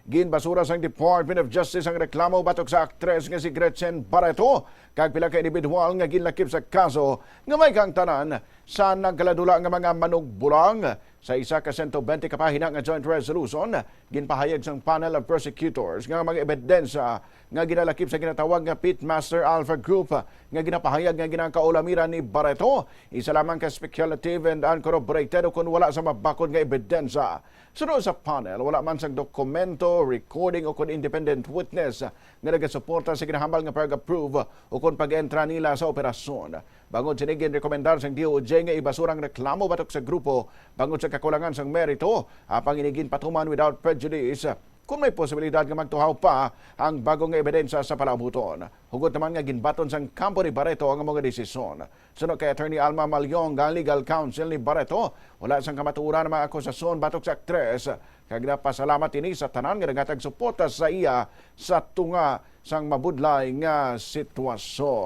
ginbasura sang Department of Justice ang reklamo batok sa aktres nga si Gretchen Barreto kag pila ka individual nga ginlakip sa kaso nga may kang tanan sa nagkaladula nga mga manugbulang. Sa isa ka 120 ka pahina nga joint resolution, ginpahayag sang panel of prosecutors nga mga ebidensya nga ginalakip sa ginatawag nga Pitmaster Alpha Group nga ginapahayag nga ginakaulamiran ni Barreto. Isa lamang ka speculative and uncorroborated kung wala sa mabakod nga ebidensya. Sunod sa panel, wala man sang dokumento, recording o kung independent witness nga nagasuporta sa ginahambal nga pag-approve o kung pag-entra nila sa operasyon. Bangod sinigin rekomendar sang DOJ nga ibasurang reklamo batok sa grupo bangod sa kakulangan sang merito apang inigin patuman without prejudice kung may posibilidad nga magtuhaw pa ang bagong ebidensya sa palabuton. Hugot naman nga ginbaton sang kampo ni Barreto ang mga desisyon. Sunod kay Attorney Alma Malyong ang legal counsel ni Barreto, wala sang kamaturan ng mga akusasyon batok sa aktres. Kag napasalamat ini sa tanan nga nagatag suporta sa iya sa tunga sang mabudlay nga sitwasyon.